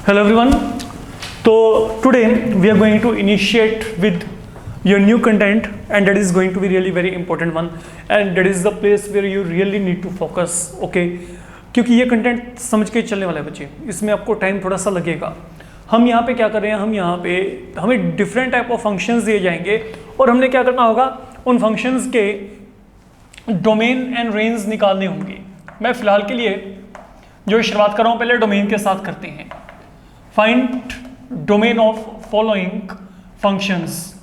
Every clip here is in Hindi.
Hello everyone. So today we are going to initiate with your new content, and that is going to be really very important one, and that is the place where you really need to focus. Okay, क्योंकि ये कंटेंट समझ के चलने वाला है बच्चे, इसमें आपको टाइम थोड़ा सा लगेगा। हम यहाँ पे क्या कर रहे हैं, हम यहाँ पे हमें डिफरेंट टाइप ऑफ फंक्शंस दिए जाएंगे और हमने क्या करना होगा, उन फंक्शंस के डोमेन एंड रेंज निकालने होंगे। मैं फिलहाल के लिए जो शुरुआत कर रहा हूँ, पहले डोमेन के साथ करते हैं। Find domain of following functions.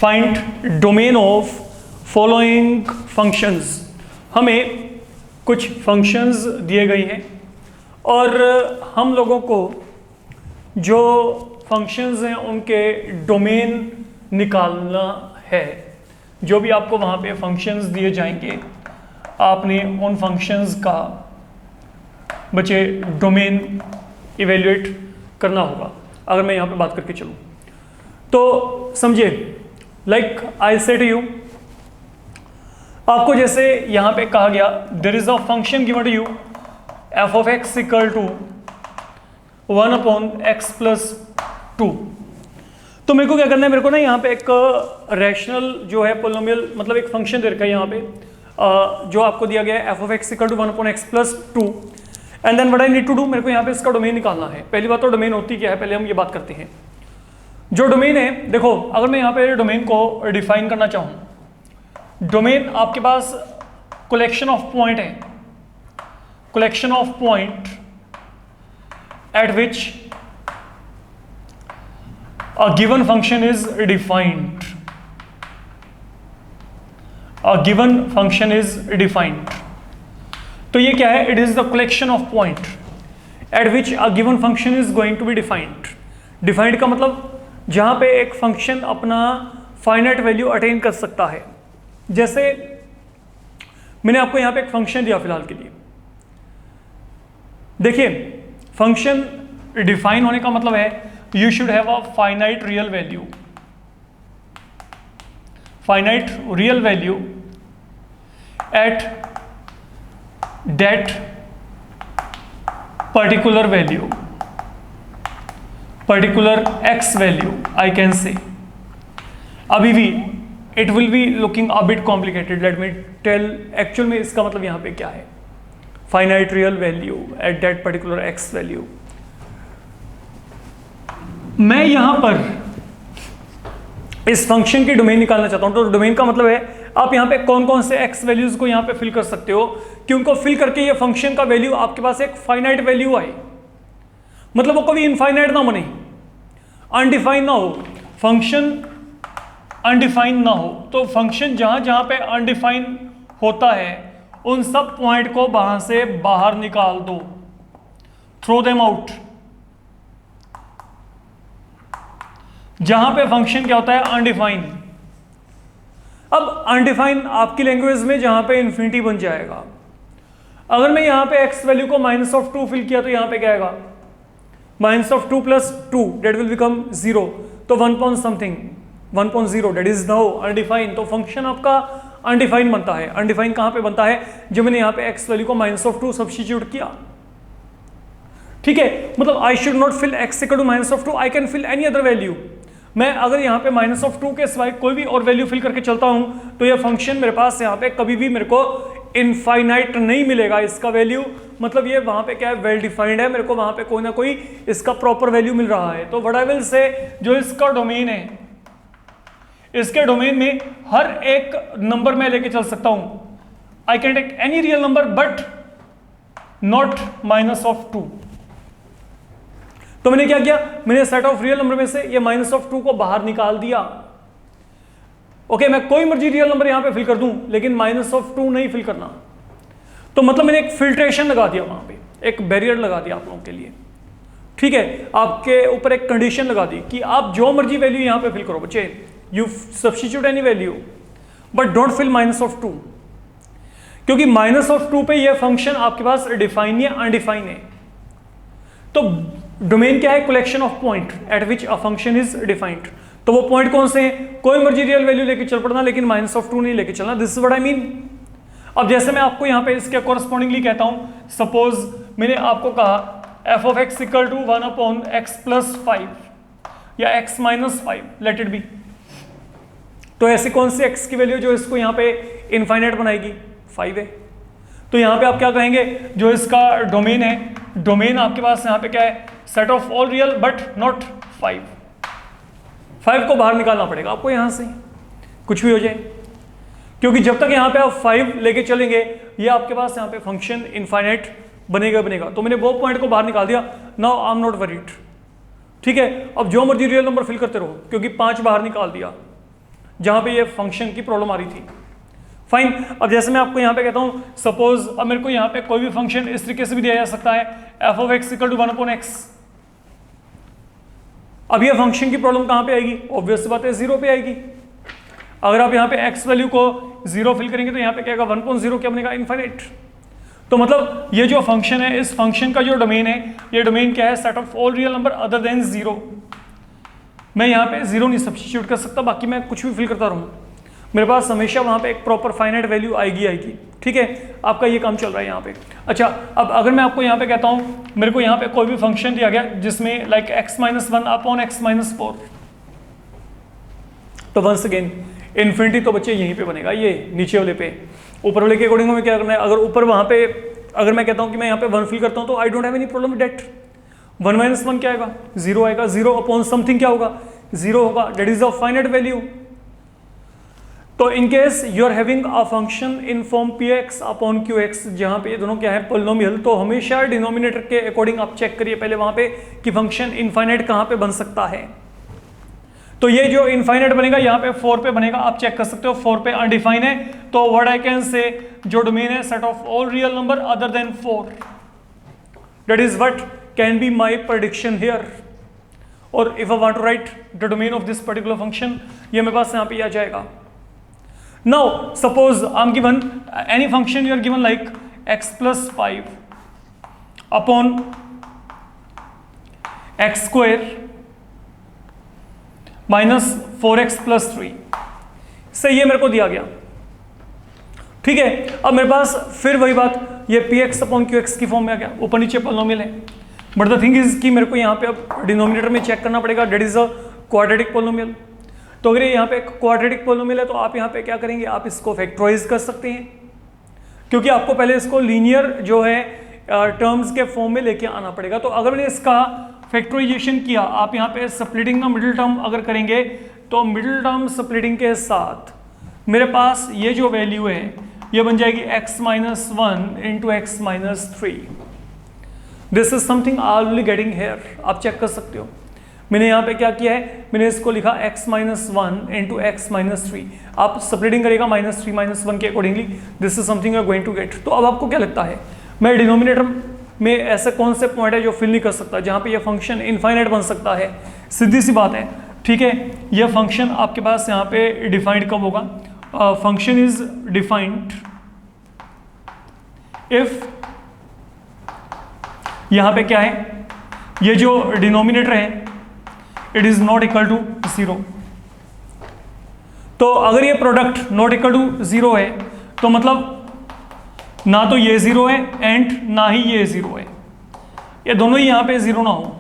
Find domain of following functions. हमें कुछ फंक्शंस दिए गए हैं और हम लोगों को जो फंक्शंस हैं उनके डोमेन निकालना है। जो भी आपको वहाँ पे फंक्शंस दिए जाएंगे, आपने उन फंक्शंस का बच्चे डोमेन इवेल्युएट करना होगा। अगर मैं यहाँ पे बात करके चलूँ तो समझिए, लाइक आई सेड यू, आपको जैसे यहाँ पे कहा गया there is a function given to you F of x equal to 1/x+2। तो मेरे को क्या करना है, मेरे को ना यहाँ पे एक रैशनल जो है पोलिनोमियल, मतलब एक फंक्शन दे रखा है यहाँ पे जो आपको दिया गया है F of x equal to 1/x+2, and then what I need to do, मेरे को यहाँ पे इसका डोमेन निकालना है। पहली बात तो डोमेन होती क्या है, पहले हम ये बात करते हैं। जो डोमेन है, देखो अगर मैं यहाँ पे डोमेन को डिफाइन करना चाहूँ, डोमेन आपके पास कलेक्शन ऑफ पॉइंट है, collection of point eight which a given function is defined. A given function is defined. तो ये क्या है, it is the collection of point at which a given function is going to be defined. Defined का मतलब जहाँ पे एक फंक्शन अपना फाइनाइट वैल्यू अटेन कर सकता है। जैसे मैंने आपको यहाँ पे एक फंक्शन दिया फिलहाल के लिए, देखिए फंक्शन डिफाइन होने का मतलब है you should have a finite real value, finite real value at that particular value, particular x value I can say. अभी भी it will be looking a bit complicated, let me tell actual में इसका मतलब यहाँ पे क्या है। finite real value at that particular x value, मैं यहां पर इस फंक्शन की डोमेन निकालना चाहता हूं। तो डोमेन का मतलब है आप यहां पे कौन कौन से एक्स वैल्यूज को यहां पे फिल कर सकते हो कि उनको फिल करके ये फंक्शन का वैल्यू आपके पास एक फाइनाइट वैल्यू आए, मतलब वो कभी इनफाइनाइट ना बने, अनडिफाइन ना हो, फंक्शन अनडिफाइन ना हो। तो फंक्शन जहां जहां पे अनडिफाइन होता है उन सब पॉइंट को वहां से बाहर निकाल दो, थ्रो देम आउट। जहां पे फंक्शन क्या होता है, अनडिफाइन। अब अनडिफाइन आपकी लैंग्वेज में जहां पे इन्फिनिटी बन जाएगा। अगर मैं यहां पे x वैल्यू को -2 फिल किया तो यहां पे क्या आएगा, -2 + 2 डेट विल बिकम 0, तो 1 point something 1.0 that is now undefine. तो फंक्शन आपका अनडिफाइन बनता है। अनडिफाइन कहां पे बनता है, जब मैंने यहां पे x वैल्यू को -2 सब्स्टिट्यूट किया। ठीक है, मतलब I should not fill x equal to -2, I can fill any other value. मैं अगर यहाँ पे -2 के सिवाय कोई भी और वैल्यू फिल करके चलता हूँ तो ये फंक्शन मेरे पास यहाँ पे कभी भी मेरे को इनफाइनाइट नहीं मिलेगा इसका वैल्यू। मतलब ये वहाँ पे क्या है, वेल डिफाइंड है, मेरे को वहाँ पे कोई ना कोई इसका प्रॉपर वैल्यू मिल रहा है। तो व्हाट आई विल से, जो इसका डोमेन है, इसके डोमेन में हर एक नंबर मैं लेके चल सकता हूँ। I can take any real number but not -2। तो मैंने क्या किया, मैंने सेट ऑफ रियल नंबर में से ये -2 को बाहर निकाल दिया। ओके, मैं कोई मर्जी रियल नंबर यहां पे फिल कर दूं लेकिन -2 नहीं फिल करना। तो मतलब मैंने एक फिल्ट्रेशन लगा दिया, वहां पे एक बैरियर लगा दिया आप लोगों के लिए। ठीक है, आपके ऊपर एक कंडीशन लगा दी कि आप जो मर्जी वैल्यू यहां पे फिल करो बच्चे, you substitute any value but don't fill -2, क्योंकि -2 पे ये फंक्शन आपके पास डिफाइन या अनडिफाइन है। तो डोमेन क्या है, collection of point eight which a function is defined. तो वो पॉइंट कौन से हैं, कोई मर्जी रियल वैल्यू लेके चल पड़ना लेकिन -2 नहीं लेके चलना। This is what I mean. अब जैसे मैं आपको यहाँ पे इसके कॉरस्पॉन्डिंगली कहता हूँ, सपोज मैंने आपको कहा F of x equal to 1/x+5 या x-5, लेट इट बी। तो ऐसे कौन सी x की वैल्यू जो इसको यहाँ पे इनफाइनाइट बनाएगी? 5 है। तो यहाँ पे आप क्या कहेंगे, जो इसका डोमेन है, डोमेन आपके पास यहाँ पे क्या है? Set of all real but not 5। 5 को बाहर निकालना पड़ेगा आपको यहाँ से, कुछ भी हो जाए, क्योंकि जब तक यहाँ पे आप 5 लेके चलेंगे ये आपके पास यहाँ पे फंक्शन इनफाइनाइट बनेगा। तो मैंने वो पॉइंट को बाहर निकाल दिया। Now I am not worried, ठीक है। अब जो मर्जी रियल नंबर फिल करते रहो, क्योंकि 5 बाहर निकाल दिया जहां पे ये फंक्शन की प्रॉब्लम आ रही थी। फाइन। अब जैसे मैं आपको यहाँ पे कहता हूँ, सपोज अब मेरे को यहाँ पे कोई भी फंक्शन इस तरीके से भी दिया जा सकता है, F of x equal to 1/x। अब ये फंक्शन की प्रॉब्लम कहाँ पे आएगी? ऑब्वियस बात है 0 पे आएगी। अगर आप यहाँ पे x वैल्यू को 0 फिल करेंगे तो यहाँ पे क्या आएगा? 1.0 क्या बनेगा? इनफाइनाइट। तो मतलब ये जो फंक्शन है, इस फंक्शन का जो डोमेन है, ये डोमेन क्या है? Set of all real number other then 0। मैं यहाँ पे 0 नहीं सब्स्टिट्यूट कर सकता, बाकी मैं कुछ भी फिल करता रहूँ, मेरे पास हमेशा वहाँ पे एक प्रॉपर फाइनाइट वैल्यू आएगी। ठीक है, आपका ये काम चल रहा है यहाँ पे। अच्छा, अब अगर मैं आपको यहाँ पे कहता हूँ, मेरे को यहाँ पे कोई भी फंक्शन दिया गया जिसमें लाइक x-1/x-4, तो वंस अगेन इन्फिनिटी तो बच्चे यहीं पे बनेगा, ये नीचे वाले पे। ऊपर वाले के अकॉर्डिंग में क्या करना है? अगर ऊपर वहाँ पे अगर मैं कहता हूँ कि मैं यहाँ पे 1 फिल करता हूँ, तो I don't have any problem with that. 1 - 1 क्या आएगा? 0 आएगा। 0 अपॉन समथिंग क्या होगा? 0 होगा। That is a finite value. तो in case you are having a function in form px upon qx, जहां पे ये दोनों क्या है? पोलिनोमियल, तो हमेशा डिनोमिनेटर के अकॉर्डिंग आप चेक करिए पहले वहां पे कि फंक्शन इनफाइनाइट कहां पे बन सकता है। तो ये जो इनफाइनाइट बनेगा यहाँ पे 4 पे बनेगा, आप चेक कर सकते हो। 4 पे अनडिफाइन है, तो व्हाट आई कैन से, जो डोमेन है set of all real number other than 4, that is what can be my prediction here. और if I want to write the domain of this particular function, ये मेरे पास यहाँ पे आ जाएगा। Now, suppose I'm given any function, you are given like x+5 upon x² minus 4x+3 से ये मेरे को दिया गया। ठीक है, अब मेरे पास फिर वही बात, ये px अपॉन qx की फॉर्म में आ गया, ऊपर नीचे पॉलिनोमियल है। बट द थिंग इज कि मेरे को यहाँ पे अब डिनोमिनेटर में चेक करना पड़ेगा, that is a quadratic polynomial. तो अगर यहाँ पे क्वाड्रेटिक पॉलिनोमियल है, तो आप यहाँ पे क्या करेंगे? आप इसको फैक्टराइज कर सकते हैं, क्योंकि आपको पहले इसको लीनियर जो है टर्म्स के फॉर्म में लेके आना पड़ेगा। तो अगर मैंने इसका फैक्टराइजेशन किया, आप यहाँ पे स्प्लिटिंग द मिडिल टर्म अगर करेंगे, तो मिडिल टर्म स्प्लिटिंग के साथ मेरे पास ये जो वैल्यू है ये बन जाएगी x-1 into x-3। This is something I will be getting here, आप चेक कर सकते हो। मैंने यहाँ पे क्या किया है? मैंने इसको लिखा x-1 इंटू x-3। आप स्प्लिटिंग करेगा -3 -1 के accordingly, this is something you are going to get. तो अब आपको क्या लगता है, मैं डिनोमिनेटर में ऐसे कौन से पॉइंट है जो फिल नहीं कर सकता, जहाँ पे ये फंक्शन इनफाइनाइट बन सकता है? सीधी सी बात है, ठीक है। यह फंक्शन आपके पास यहाँ पे डिफाइंड कब होगा? फंक्शन इज डिफाइंड इफ यहाँ पे क्या है, ये जो डिनोमिनेटर है it is not equal to 0। तो अगर ये प्रोडक्ट नॉट इक्वल टू 0 है, तो मतलब ना तो ये 0 है एंड ना ही ये 0 है, ये दोनों ही यहां पे 0 ना हो,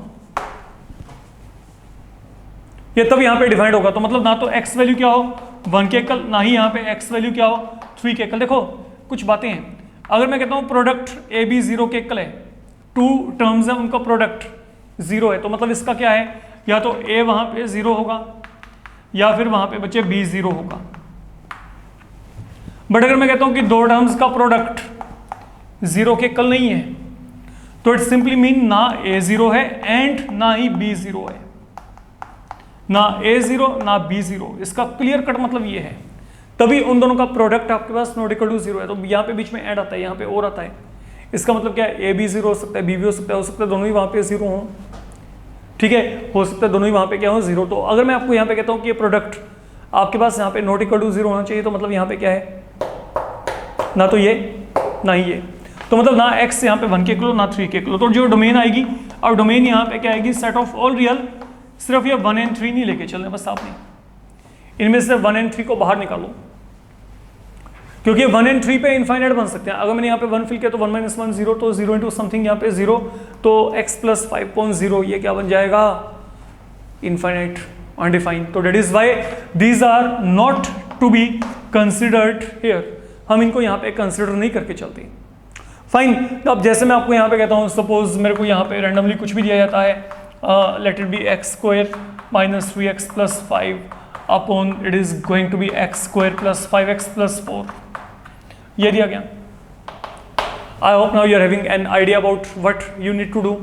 ये तब यहां पे डिफाइंड होगा। तो मतलब ना तो x वैल्यू क्या हो 1 के एकल, ना ही यहां पे x वैल्यू क्या हो 3 के एकल। देखो कुछ बातें हैं, अगर मैं कहता हूं प्रोडक्ट a b 0 के एकल है, 2 टर्म्स है उनका प्रोडक्ट 0 है, तो मतलब इसका क्या है, या तो a वहां पे 0 होगा या फिर वहां पे बच्चे b 0 होगा। बट अगर मैं कहता हूं कि 2 टर्म्स का प्रोडक्ट 0 के कल नहीं है, तो इट सिंपली मीन ना a 0 है एंड ना ही b 0 है, ना a 0 ना b 0। इसका क्लियर कट मतलब ये है, तभी उन दोनों का प्रोडक्ट आपके पास नॉट इक्वल टू 0 है। तो यहाँ पे बीच में ऐड आता है, यहाँ पे और आता है, इसका मतलब क्या है, a भी 0 हो सकता है, b भी हो सकता है दोनों ही वहां पे 0 हो। ठीक है, हो सकता है दोनों ही वहां पे क्या हो 0। तो अगर मैं आपको यहाँ पे कहता हूँ कि ये प्रोडक्ट आपके पास यहाँ पे नॉट इक्वल टू 0 होना चाहिए, तो मतलब यहाँ पे क्या है, ना तो ये ना ही ये, तो मतलब ना x यहाँ पे 1 के किलो ना 3 के किलो। तो जो डोमेन आएगी, और डोमेन यहाँ पे क्या आएगी, सेट ऑफ ऑल रियल। सिर्फ ये 1 and 3 नहीं लेके चलने, बस आपने इनमें से 1 and 3 को बाहर निकालो। क्योंकि 1 एंड 3 पे इनफाइनाइट बन सकते हैं। अगर मैंने यहाँ पे 1 फिल किया तो 1 - 1 0, तो 0 इंटू समथिंग यहाँ पे 0, तो x + 5.0 ये क्या बन जाएगा, इनफाइनाइट, अनडिफाइंड। तो that is why these are not to be considered here, हम इनको यहाँ पे कंसिडर नहीं करके चलते। फाइन, तो अब जैसे मैं आपको यहाँ पे कहता हूँ, सपोज मेरे को यहाँ पे रैंडमली कुछ भी दिया जाता है, let it be x² - 3x + 5 upon it is going to be x² + 5x + 4, ये दिया गया। I hope now you are having an idea about what you need to do.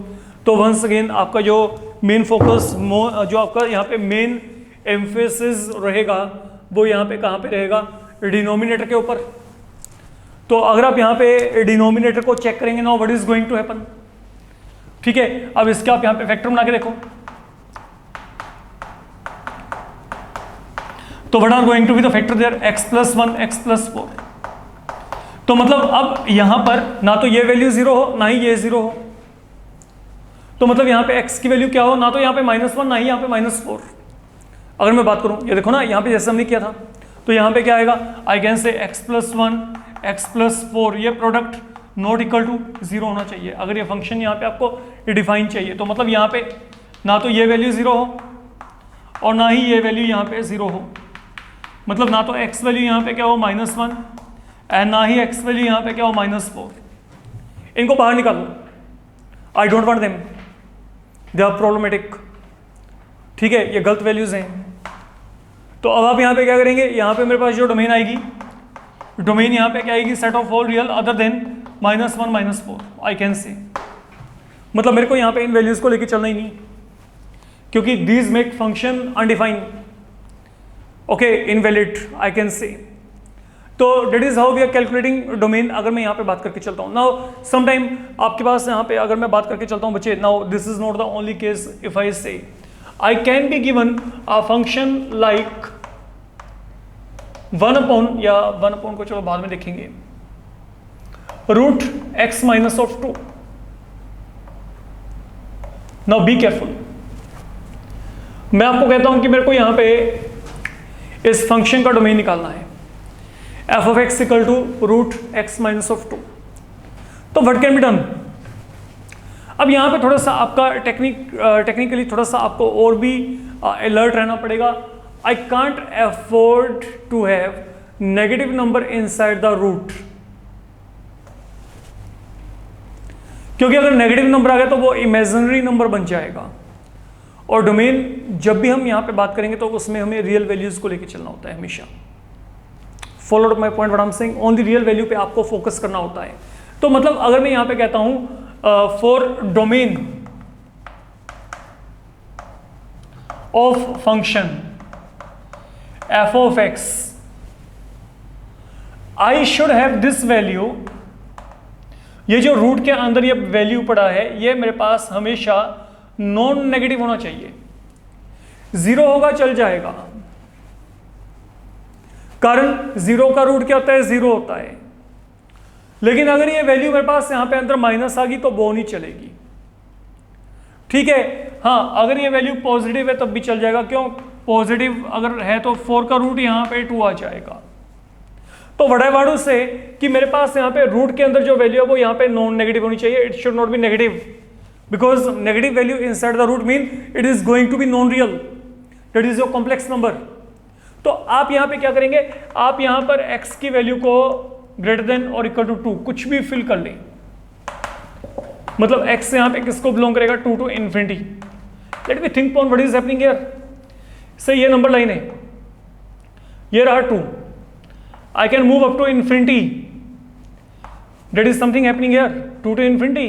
तो वंस अगेन आपका जो मेन फोकस, जो आपका यहाँ पे मेन एम्फेसिस रहेगा वो यहाँ पे कहाँ पे रहेगा, डिनोमिनेटर के ऊपर। तो अगर आप यहाँ पे डिनोमिनेटर को चेक करेंगे ना, what is going to happen, ठीक है। अब इसका आप यहाँ पे फैक्टर बना के देखो, तो what are going to be the factor there, x + 1 x + 4। तो मतलब अब यहां पर ना तो ये वैल्यू 0 हो ना ही ये 0 हो, तो मतलब यहां पे x की वैल्यू क्या हो, ना तो यहां पे -1 ना ही यहां पे -4। अगर मैं बात करूं, ये देखो ना, यहां पे जैसे हमने किया था, तो यहां पे क्या आएगा, आई कैन से x + 1 x + 4, ये प्रोडक्ट नॉट इक्वल टू 0 होना चाहिए। अगर ये फंक्शन यहाँ पे आपको डिफाइन चाहिए, तो मतलब यहाँ पे ना तो ये वैल्यू 0 हो और ना ही ये वैल्यू यहाँ पे 0 हो, मतलब ना तो x वैल्यू यहाँ पे क्या हो -1 एंड ना ही x वैल्यू यहाँ पे क्या हो -4। इनको बाहर निकालो, I don't want them, they are problematic, ठीक है, ये गलत वैल्यूज हैं। तो अब आप यहाँ पे क्या करेंगे, यहाँ पे मेरे पास जो डोमेन आएगी, डोमेन यहाँ पे क्या आएगी, set of all real other then -1 -4, I can से, मतलब मेरे को यहाँ पे इन वैल्यूज को लेके चलना ही नहीं, क्योंकि these make function undefined, okay, invalid, I can say. तो that is how we are calculating domain. अगर मैं यहाँ पे बात करके चलता हूँ, नाउ सम टाइम आपके पास यहाँ पे अगर मैं बात करके चलता हूँ बच्चे, now this is not the only case, if I say I can be given a function like 1 या 1 को चलो बाद में देखेंगे, √x - 2। नाउ बी केयरफुल, मैं आपको कहता हूं कि मेरे को यहां पे इस फंक्शन का डोमेन निकालना है, f(x) = √x - 2। तो व्हाट कैन बी डन। अब यहां पे थोड़ा सा आपका टेक्निकली थोड़ा सा आपको और भी अलर्ट रहना पड़ेगा। I can't afford to have negative number inside the root, क्योंकि अगर नेगेटिव नंबर आ गया तो वो इमेजिनरी नंबर बन जाएगा, और डोमेन जब भी हम यहां पे बात करेंगे तो उसमें हमें रियल वैल्यूज को लेके चलना होता है हमेशा। Follow my point, what I am saying, on the real value पे आपको फोकस करना होता है। तो मतलब अगर मैं यहां पे कहता हूं for domain of function f(x), I should have this value, ये जो रूट के अंदर ये वैल्यू पड़ा है ये मेरे पास हमेशा नॉन नेगेटिव होना चाहिए। 0 होगा चल जाएगा, कारण 0 का रूट क्या होता है, 0 होता है। लेकिन अगर ये वैल्यू मेरे पास यहां पे अंदर माइनस आ गई तो वो नहीं चलेगी, ठीक है। हाँ, अगर ये वैल्यू पॉजिटिव है तब भी चल जाएगा, क्यों, पॉजिटिव अगर है तो 4 का रूट यहां पे 2 आ जाएगा। तो व्हाट आई वांट टू से कि मेरे पास यहाँ पे रूट के अंदर जो वैल्यू है वो यहाँ पे नॉन नेगेटिव होनी चाहिए, it should not be negative, because negative value inside the root mean it is going to be non real, that is your complex number. तो आप यहाँ पे क्या करेंगे, आप यहाँ पर x की वैल्यू को ग्रेटर देन और इक्वल टू 2 कुछ भी फिल कर लें, मतलब x यहाँ पे किसको बिलोंग करेगा, 2 to infinity। Let me think on what is happening here. से ये नंबर लाइन है, ये रहा 2, I can move up to infinity. That is something happening here. 2 to infinity.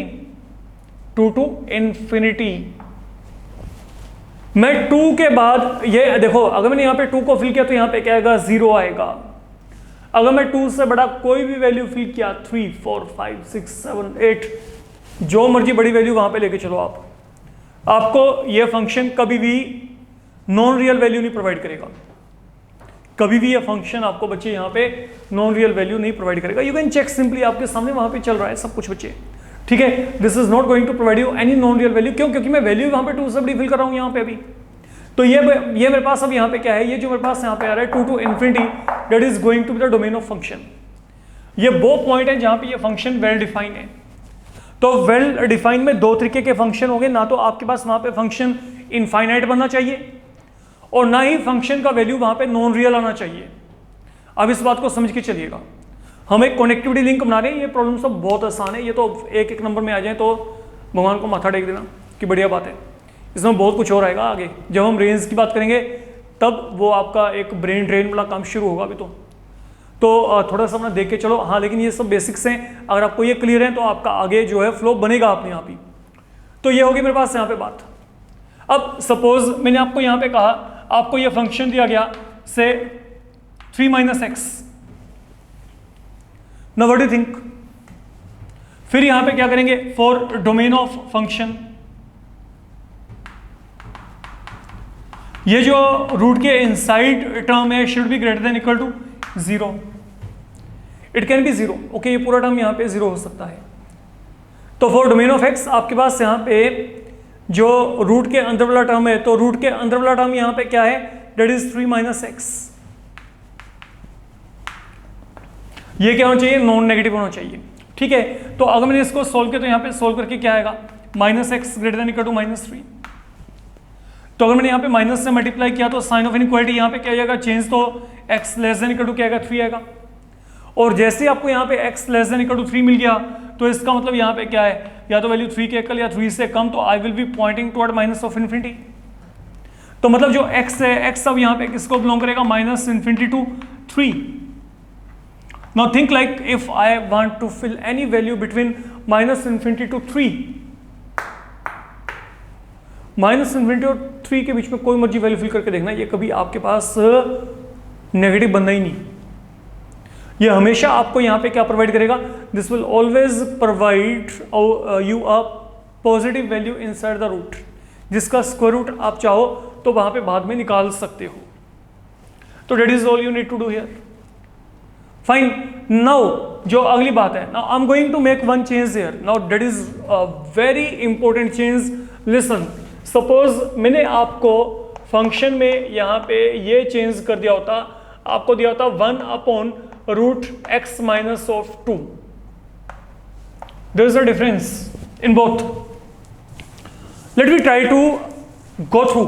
2 to infinity. मैं 2 के बाद ये देखो, अगर मैंने यहाँ पे 2 को फिल किया तो यहाँ पे क्या आएगा, 0 आएगा। अगर मैं 2 से बड़ा कोई भी वैल्यू फिल किया, 3 4 5 6 7 8, जो मर्जी बड़ी वैल्यू वहां पे लेके चलो आप, आपको ये फंक्शन कभी भी नॉन रियल वैल्यू नहीं प्रोवाइड करेगा। कभी भी ये फंक्शन आपको बच्चे यहाँ पे नॉन रियल वैल्यू नहीं प्रोवाइड करेगा। यू कैन चेक सिंपली, आपके सामने वहां पे चल रहा है सब कुछ बच्चे, ठीक है। This is not going to provide you any non real value, क्यों, क्योंकि मैं वैल्यू वहां पे 2 से बड़ी फिल कर रहा हूँ यहाँ पे अभी। तो ये मेरे पास अब यहाँ पे क्या है, ये जो मेरे पास यहाँ पे आ रहा है 2 to infinity, that is going to be the domain of function. ये वो पॉइंट है जहां पे ये फंक्शन वेल डिफाइन है। तो वेल डिफाइन में दो तरीके के फंक्शन होंगे, ना तो आपके पास वहां पे फंक्शन इनफाइनाइट बनना चाहिए और ना ही फंक्शन का वैल्यू वहां पे नॉन रियल आना चाहिए। अब इस बात को समझ के चलिएगा, हम एक कनेक्टिविटी लिंक बना रहे हैं, ये प्रॉब्लम सब बहुत आसान है, ये तो एक एक नंबर में आ जाए तो भगवान को माथा टेक देना कि बढ़िया बात है। इसमें बहुत कुछ और आएगा आगे, जब हम रेंज की बात करेंगे तब वो आपका एक ब्रेन ड्रेन वाला काम शुरू होगा अभी तो थोड़ा सा अपना देख के चलो। हाँ, लेकिन ये सब बेसिक्स हैं, अगर आपको ये क्लियर है तो आपका आगे जो है फ्लो बनेगा अपने आप ही। तो ये होगी मेरे पास यहाँ पे बात। अब सपोज मैंने आपको यहाँ पे कहा, आपको ये फंक्शन दिया गया से 3 - x। Now what do you think? फिर यहां पे क्या करेंगे? फॉर डोमेन ऑफ फंक्शन, ये जो रूट के इनसाइड टर्म है should be greater than equal to 0। It can be 0। Okay, ये पूरा टर्म यहां पे 0 हो सकता है। तो फॉर डोमेन ऑफ x आपके पास यहां पे जो रूट के अंदर वाला टर्म है, तो रूट के अंदर वाला टर्म यहां पे क्या है? That is 3 - x। ये क्या होना चाहिए? नॉन नेगेटिव होना चाहिए। ठीक है, तो अगर मैंने इसको सोल्व किया तो यहाँ पे सोल्व करके क्या आएगा? -x greater than equal to -3। तो अगर मैंने यहाँ पे माइनस से मल्टीप्लाई किया तो साइन ऑफ इनइक्वालिटी यहाँ पे क्या आएगा? चेंज, तो x less than equal to क्या आएगा? 3 आएगा। और जैसे आपको यहाँ पे x less than equal to 3 मिल गया तो इसका मतलब यहाँ पे क्या है? या तो वैल्यू 3 के इक्वल या 3 से कम, तो I will be pointing toward -∞। तो मतलब जो x है, x अब यहाँ पे किसको बिलोंग करेगा? -∞ To 3। Now think like if I want to fill any value between -∞ to 3, -∞ और 3 के बीच में कोई मर्जी वैल्यू फिल करके देखना, ये कभी आपके पास नेगेटिव बनना ही नहीं। ये हमेशा आपको यहाँ पे क्या प्रोवाइड करेगा? This will always provide you a positive value inside the root, जिसका स्क्वायर रूट आप चाहो तो वहां पे बाद में निकाल सकते हो। तो that is all you need to do here. Fine. Now जो अगली बात है, now I am going to make one change here. Now that is a very important change. Listen, suppose मैंने आपको फंक्शन में यहाँ पे ये चेंज कर दिया होता, आपको दिया होता 1/√x - 2। There is a difference in both. Let me try to go through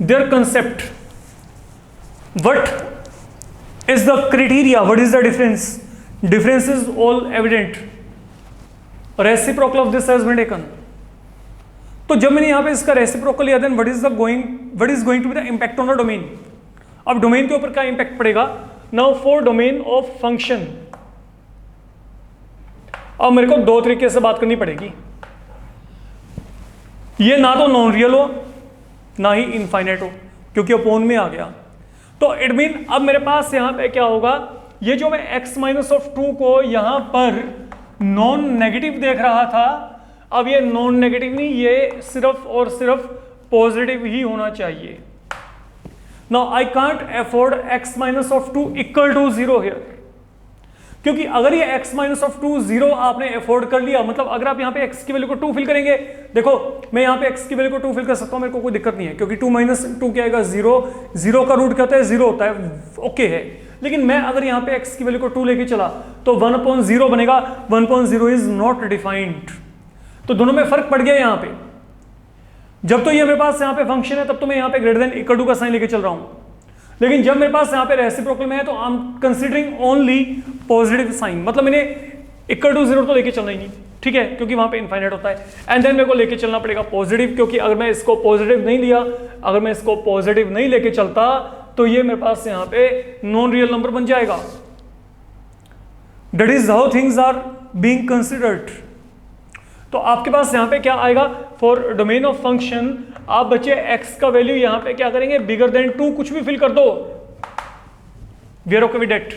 their concept. What is the criteria? What is the difference? Difference is all evident. Reciprocal of this has been taken. तो जब मैंने यहाँ पे इसका रेसिप्रोकल लिया, then what is going to be the impact on the domain? अब डोमेन के ऊपर क्या इम्पैक्ट पड़ेगा? Now for domain of function, अब मेरे को दो तरीके से बात करनी पड़ेगी। ये ना तो नॉन रियल हो ना ही इनफाइनाइट हो, क्योंकि अपोन में आ गया। तो इट मीन अब मेरे पास यहां पे क्या होगा? ये जो मैं x - 2 को यहां पर नॉन नेगेटिव देख रहा था, अब ये नॉन नेगेटिव नहीं, ये सिर्फ और सिर्फ पॉजिटिव ही होना चाहिए। Now I can't afford x - 2 equal to 0 here, क्योंकि अगर ये x - 2 0 आपने अफोर्ड कर लिया, मतलब अगर आप यहाँ पे x की वैल्यू को 2 फिल करेंगे, देखो मैं यहाँ पे x की वैल्यू को 2 फिल कर सकता हूँ, मेरे को कोई दिक्कत नहीं है, क्योंकि 2 - 2 क्या आएगा? 0। 0 का रूट क्या होता है? 0 होता है, ओके है। लेकिन मैं अगर यहाँ पे x की वैल्यू को 2 लेके चला तो 1/0 बनेगा। 1/0 इज नॉट डिफाइंड। तो दोनों में फर्क पड़ गया यहाँ पे। जब तो ये मेरे पास यहाँ पे फंक्शन है तब तो मैं यहाँ पे ग्रेटर देन इक्वल टू का साइन लेके चल रहा हूँ, लेकिन जब मेरे पास यहाँ पे रेसिप्रोकल में है तो I am considering only positive sign, मतलब मैंने इक्वल टू 0 तो लेके चलना ही नहीं, ठीक है, क्योंकि वहां पे इनफाइनाइट होता है। एंड देन मेरे को लेके चलना पड़ेगा पॉजिटिव, क्योंकि अगर मैं इसको पॉजिटिव नहीं लिया, अगर मैं इसको पॉजिटिव नहीं लेके चलता तो ये मेरे पास यहाँ पे नॉन रियल नंबर बन जाएगा। That is how things are being considered. तो आपके पास यहाँ पे क्या आएगा? फॉर डोमेन ऑफ फंक्शन आप बच्चे x का वैल्यू यहाँ पे क्या करेंगे? बिगर देन 2 कुछ भी फिल कर दो, we are okay with that.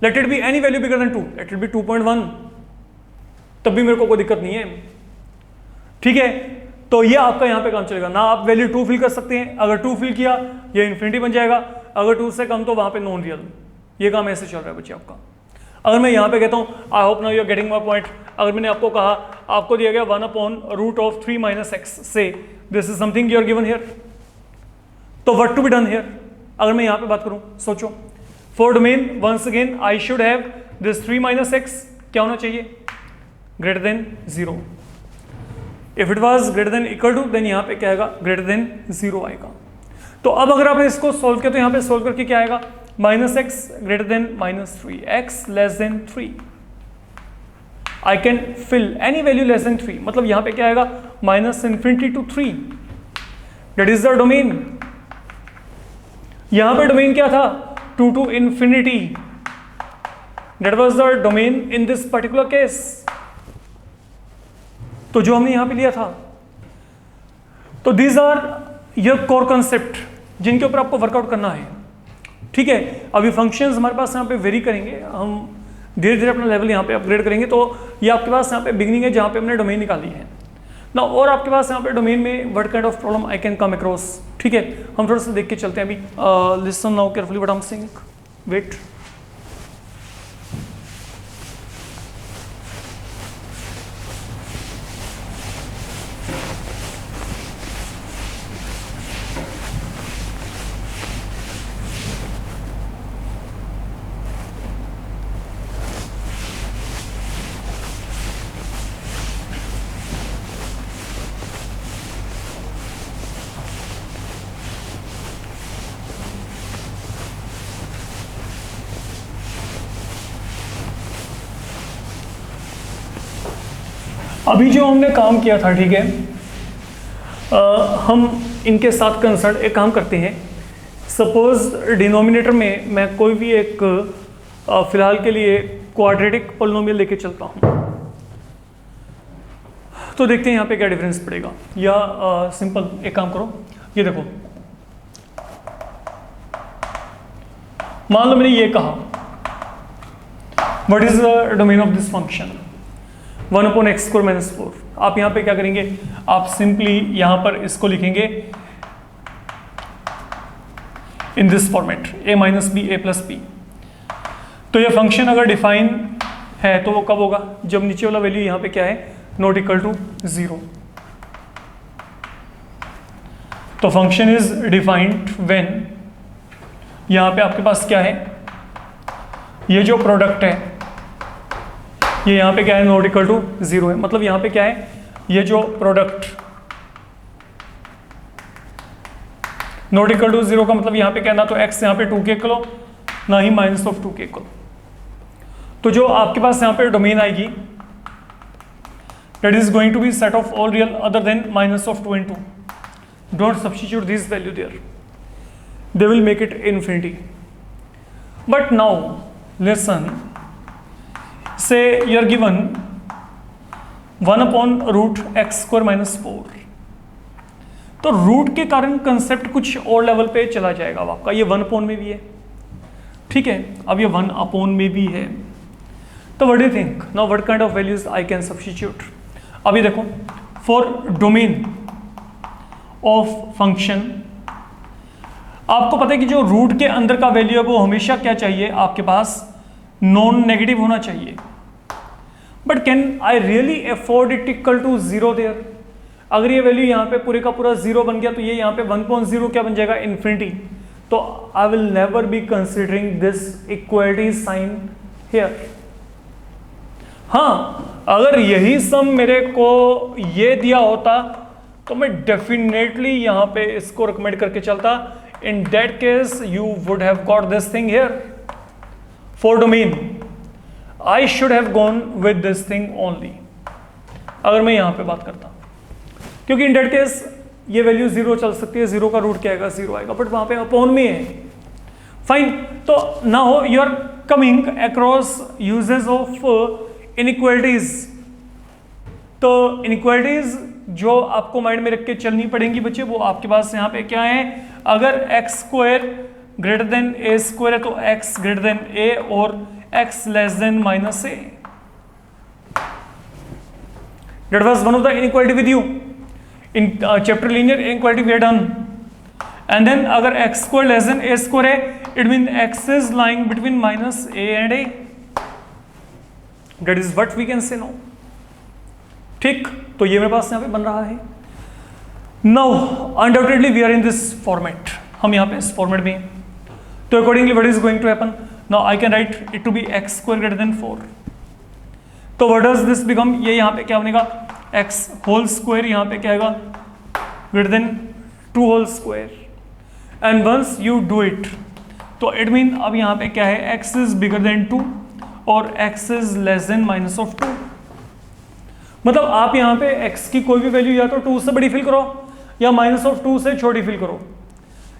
Let it be any value bigger than 2, let it be 2.1, तब भी मेरे को कोई दिक्कत नहीं है, ठीक है। तो ये आपका यहाँ पे काम चलेगा ना, आप वैल्यू 2 फिल कर सकते हैं, अगर 2 फिल किया ये इन्फिनिटी बन जाएगा, अगर 2 से कम तो वहां पे नॉन रियल। ये काम ऐसे चल रहा है बच्चे आपका। अगर मैं यहाँ पे कहता हूँ I hope now you are getting my point, अगर मैंने आपको कहा आपको दिया गया 1/√3 - x से this is something you are given here, तो what to be done here? अगर मैं यहाँ पे बात करूँ, सोचो for domain once again I should have this 3 minus x क्या होना चाहिए, greater than 0। If it was greater than equal to then यहाँ पे क्या आएगा, ग्रेटर देन 0 आएगा। तो अब अगर आपने इसको सोल्व किया तो यहाँ पे सोल्व करके क्या आएगा, minus x greater than minus 3, x less than 3। I can fill any value less than 3, मतलब यहाँ पे क्या आएगा, minus infinity to 3, that is the domain. यहाँ पे डोमेन क्या था, 2 to infinity, that was the domain in this particular case। तो जो हमने यहां पे लिया था, तो these are your core concept जिनके ऊपर आपको वर्कआउट करना है, ठीक है। अभी फंक्शंस हमारे पास यहाँ पे वेरी करेंगे, हम धीरे धीरे अपना लेवल यहाँ पे अपग्रेड करेंगे। तो ये आपके पास यहाँ पे बिगनिंग है जहाँ पे हमने डोमेन निकाली है ना, और आपके पास यहाँ पे डोमेन में what kind of problem I can come across, ठीक है। हम थोड़ा सा देख के चलते हैं अभी। Listen now carefully what I am saying, wait. अभी जो हमने काम किया था, ठीक है, हम इनके साथ कंसर्न एक काम करते हैं। सपोज डिनोमिनेटर में मैं कोई भी एक फिलहाल के लिए क्वाड्रेटिक पोलिनोमियल लेके चलता हूं, तो देखते हैं यहाँ पे क्या डिफरेंस पड़ेगा। या सिंपल एक काम करो, ये देखो, मान लो मैंने ये कहा what is the domain of this function 1/x²-4। आप यहाँ पे क्या करेंगे, आप सिंपली यहाँ पर इसको लिखेंगे इन this format a - b a+b। तो ये फंक्शन अगर डिफाइन है तो वो कब होगा, जब नीचे वाला वैल्यू यहाँ पे क्या है, नॉट इक्वल टू 0। तो फंक्शन इज डिफाइंड व्हेन यहाँ पे आपके पास क्या है, ये जो प्रोडक्ट है ये यहाँ पे क्या है, नॉट इक्वल टू 0 है। मतलब यहाँ पे क्या है, ये जो प्रोडक्ट नॉट इक्वल टू 0 का मतलब यहाँ पे क्या, ना तो x यहाँ पे 2 के इक्वल, ना ही -2 के इक्वल। तो जो आपके पास यहाँ पे डोमेन आएगी that is going to be set of all real other than -2 and 2। Don't substitute this value there, they will make it infinity। But now listen, say you are given 1/√x²-4। तो रूट के कारण कंसेप्ट कुछ और लेवल पे चला जाएगा आपका। ये 1 में भी है, ठीक है, अब ये 1 में भी है। तो what do you think now, what kind of values I can substitute. अभी देखो, फॉर डोमेन ऑफ फंक्शन आपको पता है कि जो रूट के अंदर का वैल्यू है वो हमेशा क्या चाहिए, आपके पास नॉन नेगेटिव होना चाहिए। But can I really afford it equal to 0 there. अगर ये वैल्यू यहाँ पे पूरे का पूरा 0 बन गया तो ये यहाँ पे 1.0 क्या बन जाएगा, इन्फिनिटी। तो I will never be considering this equality sign here. हाँ, अगर यही सम मेरे को ये दिया होता तो मैं डेफिनेटली यहाँ पे इसको रिकमेंड करके चलता। In that case, you would have got this thing here. For domain, I should have gone with this thing only. अगर मैं यहाँ पे बात करता, क्योंकि in that case ये वैल्यू 0 चल सकती है, 0 का रूट क्या आएगा, 0 आएगा, बट वहाँ पे अपॉन में है। फाइन, तो now you are coming across uses of inequalities. तो इनइक्वालिटीज जो आपको माइंड में रख के चलनी पड़ेंगी बच्चे, वो आपके पास यहाँ पे क्या है, अगर x² ग्रेटर देन a² है तो x ग्रेटर देन a और x less then -a। That was one of the inequality with you in chapter linear inequality we had done। And then अगर x² लेस देन a² है, it means x is lying between -a and a। That is what we can say now। ठीक, तो ये मेरे पास यहाँ पे बन रहा है। Now undoubtedly we are in this format, हम यहाँ पे इस फॉर्मेट में। तो accordingly what is going to happen, now I can write it to be x square greater than 4. तो व्हाट डज दिस बिकम, ये यहाँ पे क्या बनेगा, एक्स होल स्क्वायर यहाँ पे क्या आएगा, greater than 2 whole square. And once you do it, तो इट मीन अब यहाँ पे क्या है, x इज बिगर देन 2 और x is less than minus of 2. मतलब आप यहाँ पे x की कोई भी वैल्यू या तो 2 से बड़ी फिल करो या माइनस ऑफ 2 से छोटी फिल करो.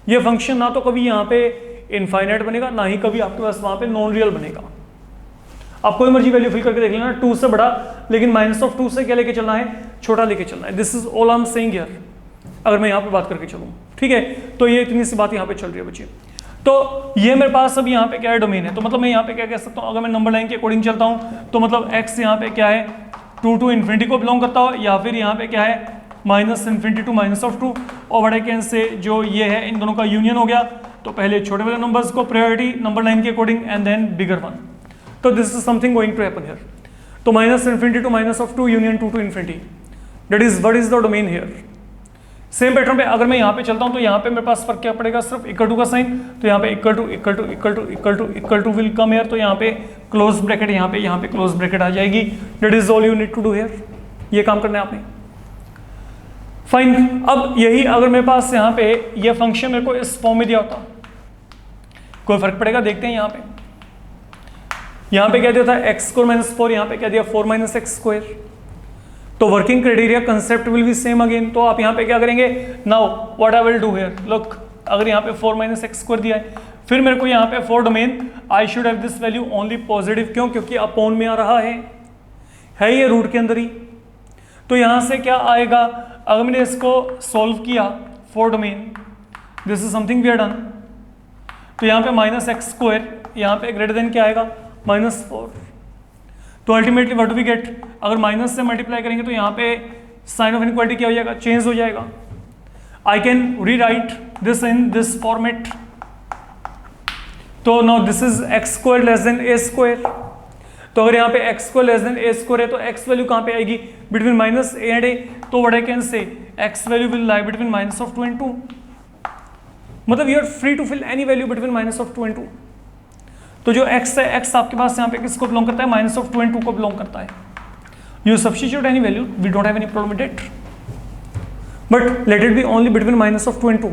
ये फंक्शन ना तो कभी यहाँ पे इनफाइनाइट बनेगा, ना ही कभी आपके पास वहाँ पे नॉन रियल बनेगा. आप कोई मर्जी वैल्यू फिल करके देख लेना, 2 से बड़ा, लेकिन माइनस ऑफ 2 से क्या लेके चलना है, छोटा लेके चलना है. This is all I am saying here, अगर मैं यहाँ पे बात करके चलूँ. ठीक है, तो ये इतनी सी बात यहाँ पे चल रही है बच्चे. तो ये मेरे पास अब यहाँ पे क्या है, डोमेन है. तो मतलब मैं यहाँ पे क्या कह सकता हूँ, अगर मैं नंबर लाइन के अकॉर्डिंग चलता हूँ तो मतलब x यहाँ पे क्या है, 2 टू इन्फिनिटी को बिलोंग करता हो, या फिर यहाँ पे क्या है, minus infinity to minus of 2. और बड़े कैन से जो ये है, इन दोनों का यूनियन हो गया. तो पहले छोटे वाले नंबर्स को प्रायोरिटी नंबर लाइन के according and then bigger one. तो this is something going to happen here. तो minus infinity to minus of 2 union 2 to infinity, that is what is the domain here. Same pattern पे अगर मैं यहाँ पे चलता हूँ तो यहाँ पे मेरे पास फर्क क्या पड़ेगा, सिर्फ इक्वल टू का साइन. तो यहाँ पे equal to equal to equal to equal to equal to will come here. तो यहाँ पे क्लोज ब्रैकेट, यहाँ पे क्लोज ब्रैकेट आ जाएगी. That is all you need to do here. ये काम करना है आपने. फाइन. अब यही अगर मेरे पास यहाँ पे ये फंक्शन मेरे को इस फॉर्म में दिया होता, कोई फर्क पड़ेगा, देखते हैं. यहाँ पे क्या दिया था, एक्स स्क्वायर माइनस 4, यहाँ पे क्या दिया, 4 माइनस एक्स स्क्वायर. तो working criteria concept will be same again. तो आप यहाँ पे क्या करेंगे, now what I will do here, look, अगर यहाँ पे 4 माइनस एक्स स्क्वायर दिया है, फिर मेरे को यहाँ पे for domain I should have this value only positive. क्यों, क्योंकि अपॉन में आ रहा है ये रूट के अंदर ही. तो यहाँ से क्या आएगा, अगर मैंने इसको सॉल्व किया for domain, this is something we are done. तो यहाँ पे माइनस एक्स स्क्वायर, यहाँ पे ग्रेटर देन क्या आएगा, माइनस 4. तो ultimately what do we get, अगर माइनस से मल्टीप्लाई करेंगे तो यहाँ पे साइन ऑफ इनइक्वालिटी क्या हो जाएगा, चेंज हो जाएगा. I can rewrite this in this format. तो now this is x square less than a square. तो अगर यहाँ पे x square less than a square है तो एक्स वैल्यू कहाँ पे आएगी, between minus a and a. तो what I can say, x value will lie between minus of 2 and 2. मतलब you are free to fill any value between minus of 2 and 2. तो जो x है, x आपके पास यहाँ पे किसको बिलोंग करता है, माइनस ऑफ 2 एंड 2 को बिलोंग करता है. You substitute any value, we don't have any problem with it, but let it be only between minus of 2 and 2.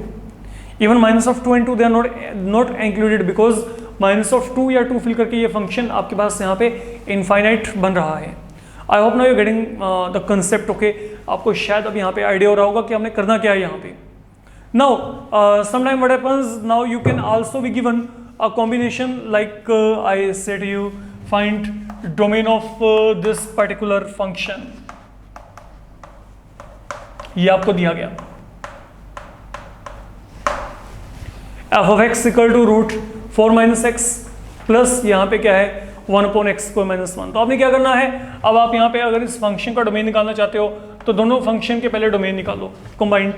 Even minus of 2 and 2 they are not included, because minus of 2 या 2 फिल करके ये फंक्शन आपके पास यहाँ पे इनफाइनाइट बन रहा है. I hope now you getting the concept. Okay, आपको शायद अब यहाँ पे आइडिया हो रहा होगा कि हमने करना क्या है यहाँ पे. Now sometime what happens, now you can also be given a combination like I said you find domain of this particular function. ये आपको दिया गया f of x equal to root 4 minus x plus यहाँ पे क्या है 1 अपॉन एक्स स्क्वायर माइनस 1. तो आपने क्या करना है, अब आप यहाँ पे अगर इस फंक्शन का डोमेन निकालना चाहते हो तो दोनों फंक्शन के पहले डोमेन निकालो कंबाइंड,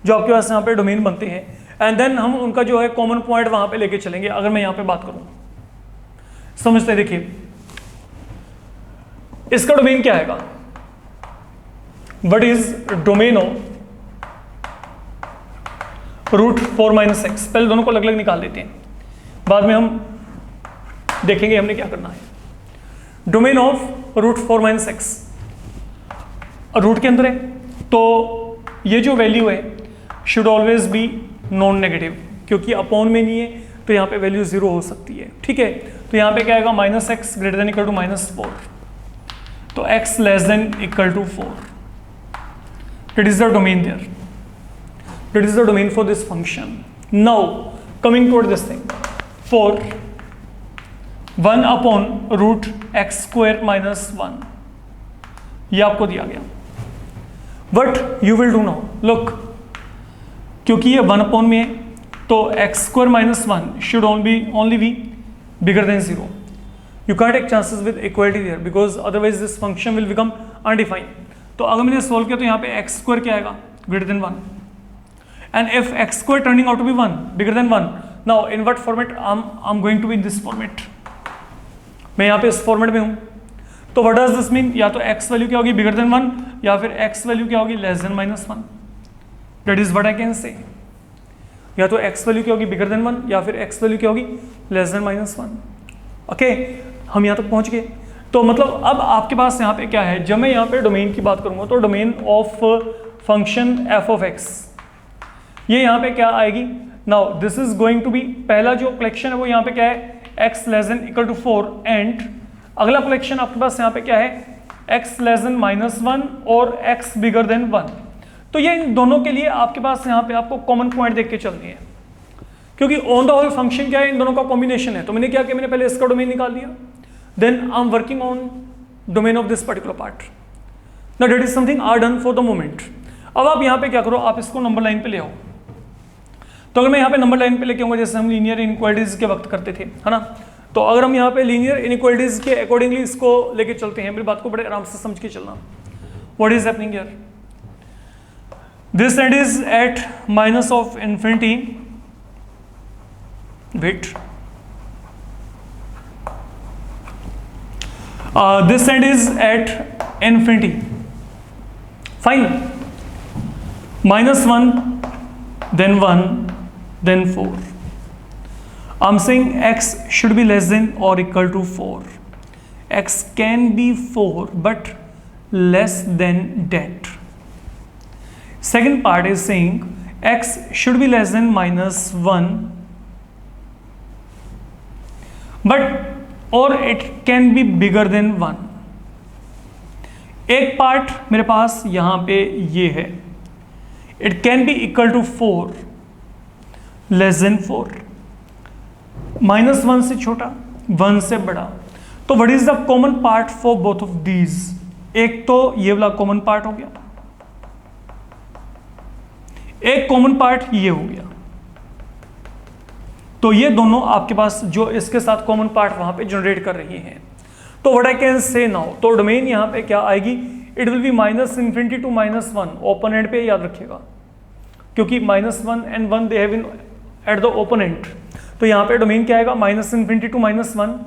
जो आपके पास यहाँ पे डोमेन बनते हैं, एंड देन हम उनका जो है कॉमन पॉइंट वहां पे लेके चलेंगे. अगर मैं यहाँ पे बात करूं, समझते हैं, देखिए इसका डोमेन क्या आएगा, what is domain of root 4 minus x. पहले दोनों को अलग अलग निकाल देते हैं, बाद में हम देखेंगे हमने क्या करना है. Domain of root 4 minus x root के अंदर है, तो ये जो वैल्यू है should always be non negative, क्योंकि अपॉन में नहीं है तो यहाँ पे वैल्यू 0 हो सकती है. ठीक है, तो यहाँ पे क्या आएगा, minus x greater than equal to minus 4. तो x less than equal to 4. That is the domain there, that is the domain for this function. Now coming toward this thing, for 1 upon root x square minus 1, ये आपको दिया गया. What you will do now, look, क्योंकि ये 1 अपॉन में है तो x square minus 1 should only be bigger than 0. You can take chances with equality there, because otherwise this function will become undefined. तो अगर मैंने सोल्व किया तो यहाँ पे एक्स स्क्वायर क्या आएगा, greater than 1. And if x square turning out to be 1 bigger than 1, now in what format I am going to be in this format. मैं यहाँ पे इस फॉर्मेट में हूँ. तो व्हाट डज दिस मीन, या तो एक्स वैल्यू क्या होगी, बिगर देन 1, या फिर एक्स वैल्यू क्या होगी, less than minus 1. That is what I can say. या तो x वैल्यू क्या होगी बिगर देन 1 या फिर x वैल्यू क्या होगी लेस देन -1। ओके, हम यहाँ तक पहुँच गए। तो मतलब अब आपके पास यहाँ पे क्या है, जब मैं यहाँ पे डोमेन की बात करूँगा तो domain of function f of x ये यहाँ पे क्या आएगी। Now this is going to be, पहला जो कलेक्शन है वो यहाँ पे क्या है x less than equal to 4 and अगला कलेक्शन आपके पास यहाँ पे क्या है x लेस देन -1 और x बिगर देन 1। तो ये इन दोनों के लिए आपके पास यहाँ पे आपको कॉमन पॉइंट देख के चलनी है, क्योंकि ऑन द होल फंक्शन क्या है, इन दोनों का कॉम्बिनेशन है। तो मैंने क्या किया, मैंने पहले इसका डोमेन निकाल दिया, then I am working on domain of this particular part. Now that is something are done for the moment. अब आप यहाँ पे क्या करो, आप इसको नंबर लाइन पे ले आओ। तो अगर मैं यहाँ पे नंबर लाइन पे लेके आऊंगा, जैसे हम लीनियर इनइक्वालिटीज के वक्त करते थे, है ना, तो अगर हम यहाँ पे लीनियर इनइक्वालिटीज के अकॉर्डिंगली इसको लेके चलते हैं, मेरी बात को बड़े आराम से समझ के चलना। What is happening here, this end is at minus of infinity bit, this end is at infinity, fine, -1 then 1 then 4. I'm saying x should be less than or equal to 4. X can be 4 but less than that. Second part is saying x should be less than -1 but और it can be bigger than 1। एक पार्ट मेरे पास यहां पे ये है, it can be equal to 4 less than 4, -1 से छोटा 1 से बड़ा। तो what is the common part for both of these, एक तो ये वाला कॉमन पार्ट हो गया, एक कॉमन पार्ट ये हो गया। तो ये दोनों आपके पास जो इसके साथ कॉमन पार्ट वहां पे जनरेट कर रही हैं। तो what I can say now, तो डोमेन यहां पे क्या आएगी, it will be -∞ to -1, open end पे याद रखिएगा, क्योंकि -1 and 1 they have in at the open end. तो यहां पे डोमेन क्या आएगा -∞ टू -1,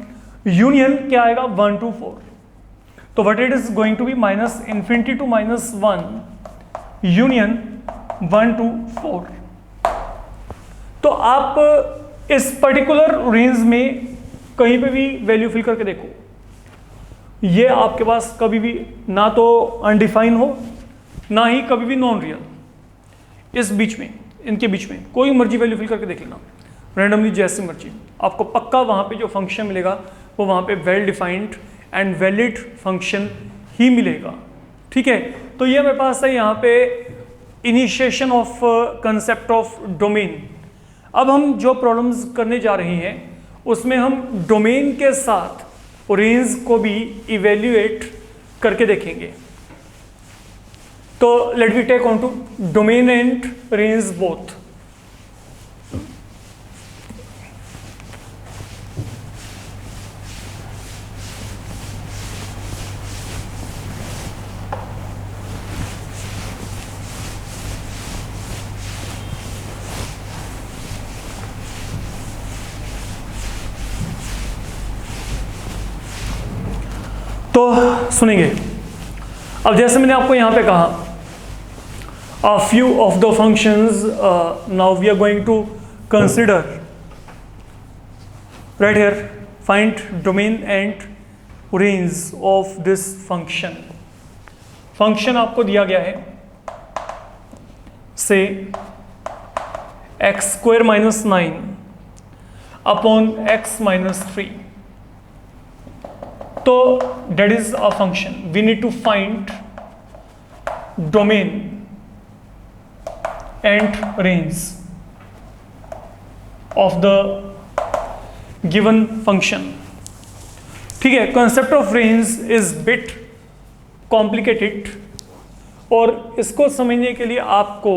यूनियन क्या आएगा 1 टू 4। तो what it is going to be -∞ to -1 union 1 to 4। तो आप इस पर्टिकुलर रेंज में कहीं पे भी वैल्यू फिल करके देखो, ये आपके पास कभी भी ना तो अनडिफाइन हो ना ही कभी भी नॉन रियल, इस बीच में, इनके बीच में कोई मर्जी वैल्यू फिल करके देख लेना रैंडमली, जैसी मर्जी, आपको पक्का वहां पे जो फंक्शन मिलेगा वो वहां पे well defined and valid function ही मिलेगा। ठीक है, तो ये मेरे पास है यहाँ पे initiation of concept of domain. अब हम जो प्रॉब्लम्स करने जा रहे हैं उसमें हम डोमेन के साथ रेंज को भी इवेल्युएट करके देखेंगे। तो let we take on to domain and range both. तो सुनेंगे, अब जैसे मैंने आपको यहां पे कहा a few of the functions now we are going to consider right here, find domain and range of this function। Function आपको दिया गया है से x² - 9 अपॉन x - 3। तो that is a function, we need to find domain and range of the given function। ठीक है, concept of range is bit complicated और इसको समझने के लिए आपको